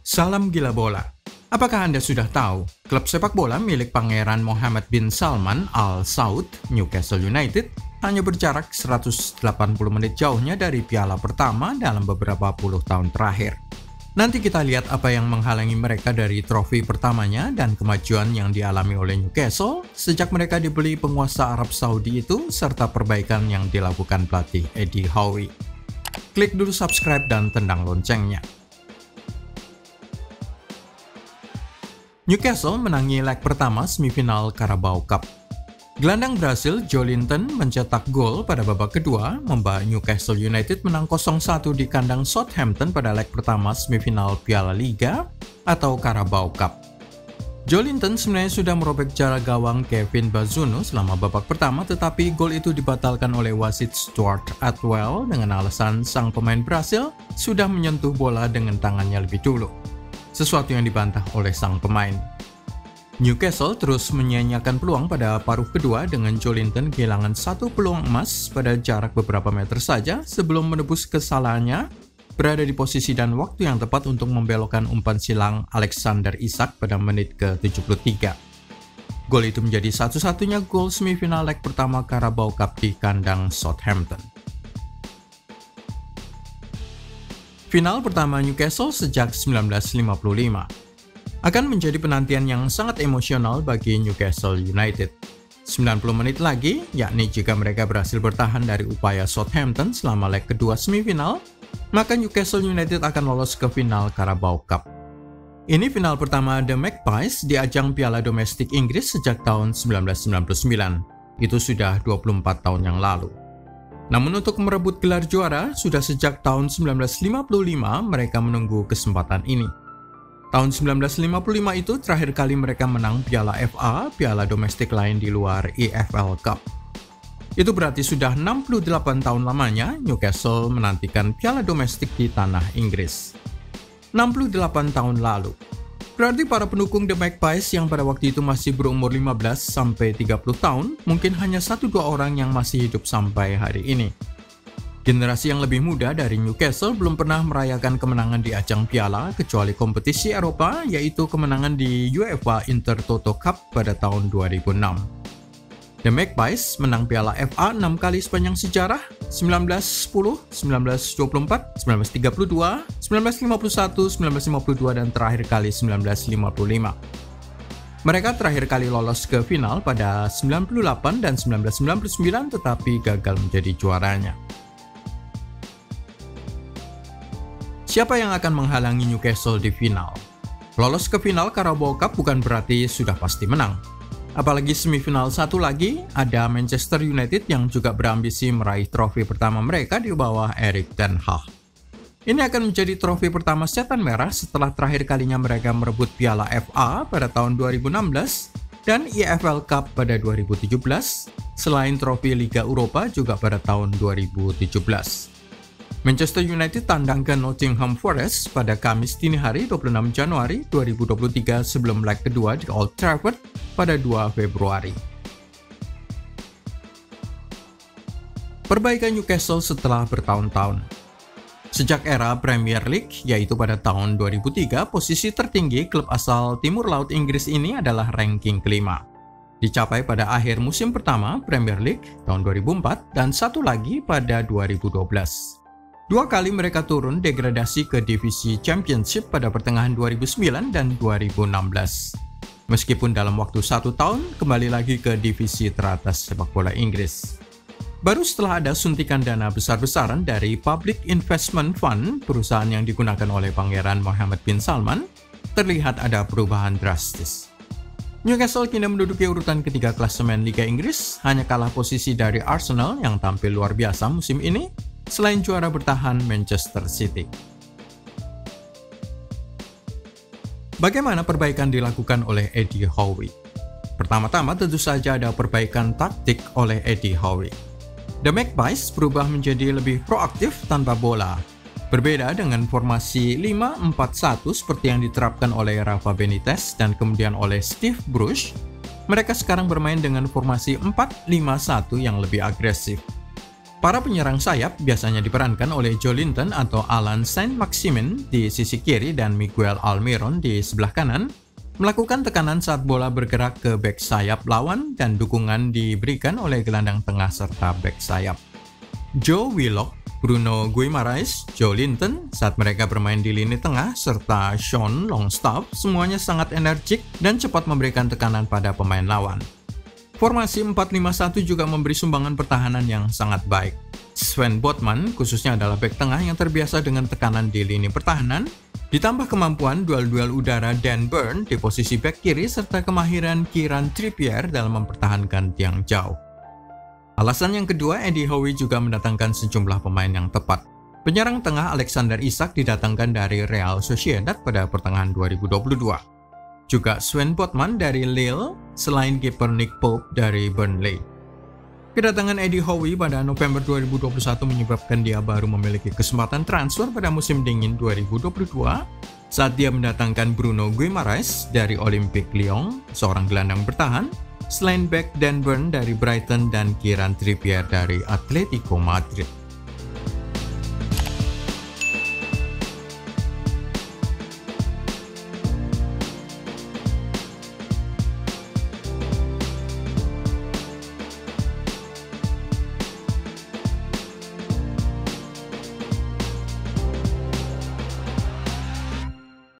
Salam gila bola. Apakah Anda sudah tahu, klub sepak bola milik Pangeran Mohammed bin Salman Al Saud, Newcastle United, hanya berjarak 180 menit jauhnya dari piala pertama dalam beberapa puluh tahun terakhir. Nanti kita lihat apa yang menghalangi mereka dari trofi pertamanya dan kemajuan yang dialami oleh Newcastle sejak mereka dibeli penguasa Arab Saudi itu, serta perbaikan yang dilakukan pelatih Eddie Howe. Klik dulu subscribe dan tendang loncengnya. Newcastle menangi leg pertama semifinal Carabao Cup. Gelandang Brasil Joelinton mencetak gol pada babak kedua, membawa Newcastle United menang 0-1 di kandang Southampton pada leg pertama semifinal Piala Liga atau Carabao Cup. Joelinton sebenarnya sudah merobek jarak gawang Kevin Bazunu selama babak pertama, tetapi gol itu dibatalkan oleh wasit Stuart Atwell dengan alasan sang pemain Brasil sudah menyentuh bola dengan tangannya lebih dulu, sesuatu yang dibantah oleh sang pemain. Newcastle terus menyia-nyiakan peluang pada paruh kedua dengan Joelinton kehilangan satu peluang emas pada jarak beberapa meter saja sebelum menebus kesalahannya, berada di posisi dan waktu yang tepat untuk membelokkan umpan silang Alexander Isak pada menit ke-73. Gol itu menjadi satu-satunya gol semifinal leg pertama Carabao Cup di kandang Southampton. Final pertama Newcastle sejak 1955 akan menjadi penantian yang sangat emosional bagi Newcastle United. 90 menit lagi, yakni jika mereka berhasil bertahan dari upaya Southampton selama leg kedua semifinal, maka Newcastle United akan lolos ke final Carabao Cup. Ini final pertama The Magpies di ajang Piala Domestik Inggris sejak tahun 1999. Itu sudah 24 tahun yang lalu. Namun untuk merebut gelar juara, sudah sejak tahun 1955 mereka menunggu kesempatan ini. Tahun 1955 itu terakhir kali mereka menang Piala FA, piala domestik lain di luar EFL Cup. Itu berarti sudah 68 tahun lamanya Newcastle menantikan piala domestik di tanah Inggris. 68 tahun lalu. Berarti para pendukung The Magpies yang pada waktu itu masih berumur 15-30 tahun, mungkin hanya 1-2 orang yang masih hidup sampai hari ini. Generasi yang lebih muda dari Newcastle belum pernah merayakan kemenangan di ajang piala kecuali kompetisi Eropa, yaitu kemenangan di UEFA Intertoto Cup pada tahun 2006. The Magpies menang Piala FA 6 kali sepanjang sejarah, 1910, 1924, 1932, 1951, 1952, dan terakhir kali 1955. Mereka terakhir kali lolos ke final pada 98 dan 1999 tetapi gagal menjadi juaranya. Siapa yang akan menghalangi Newcastle di final? Lolos ke final Carabao Cup bukan berarti sudah pasti menang. Apalagi semifinal satu lagi, ada Manchester United yang juga berambisi meraih trofi pertama mereka di bawah Erik ten Hag. Ini akan menjadi trofi pertama Setan Merah setelah terakhir kalinya mereka merebut Piala FA pada tahun 2016 dan EFL Cup pada 2017, selain trofi Liga Eropa juga pada tahun 2017. Manchester United tandang ke Nottingham Forest pada Kamis dini hari 26 Januari 2023 sebelum leg kedua di Old Trafford pada 2 Februari. Perbaikan Newcastle setelah bertahun-tahun. Sejak era Premier League, yaitu pada tahun 2003, posisi tertinggi klub asal Timur Laut Inggris ini adalah ranking kelima. Dicapai pada akhir musim pertama Premier League tahun 2004 dan satu lagi pada 2012. Dua kali mereka turun degradasi ke divisi Championship pada pertengahan 2009 dan 2016. Meskipun dalam waktu 1 tahun kembali lagi ke divisi teratas sepak bola Inggris. Baru setelah ada suntikan dana besar-besaran dari Public Investment Fund, perusahaan yang digunakan oleh Pangeran Mohammed bin Salman, terlihat ada perubahan drastis. Newcastle kini menduduki urutan ketiga klasemen Liga Inggris, hanya kalah posisi dari Arsenal yang tampil luar biasa musim ini, selain juara bertahan Manchester City. Bagaimana perbaikan dilakukan oleh Eddie Howe? Pertama-tama tentu saja ada perbaikan taktik oleh Eddie Howe. The Magpies berubah menjadi lebih proaktif tanpa bola. Berbeda dengan formasi 5-4-1 seperti yang diterapkan oleh Rafa Benitez dan kemudian oleh Steve Bruce, mereka sekarang bermain dengan formasi 4-5-1 yang lebih agresif. Para penyerang sayap biasanya diperankan oleh Joelinton atau Alan Saint-Maximin di sisi kiri dan Miguel Almiron di sebelah kanan, melakukan tekanan saat bola bergerak ke bek sayap lawan dan dukungan diberikan oleh gelandang tengah serta bek sayap. Joe Willock, Bruno Guimaraes, Joelinton saat mereka bermain di lini tengah, serta Sean Longstaff semuanya sangat energik dan cepat memberikan tekanan pada pemain lawan. Formasi 4-5-1 juga memberi sumbangan pertahanan yang sangat baik. Sven Botman khususnya adalah bek tengah yang terbiasa dengan tekanan di lini pertahanan, ditambah kemampuan duel-duel udara Dan Burn di posisi bek kiri serta kemahiran Kieran Trippier dalam mempertahankan tiang jauh. Alasan yang kedua, Eddie Howe juga mendatangkan sejumlah pemain yang tepat. Penyerang tengah Alexander Isak didatangkan dari Real Sociedad pada pertengahan 2022. Juga Sven Botman dari Lille, selain kiper Nick Pope dari Burnley. Kedatangan Eddie Howe pada November 2021 menyebabkan dia baru memiliki kesempatan transfer pada musim dingin 2022 saat dia mendatangkan Bruno Guimaraes dari Olympique Lyon, seorang gelandang bertahan, selain back Dan Burn dari Brighton dan Kieran Trippier dari Atletico Madrid.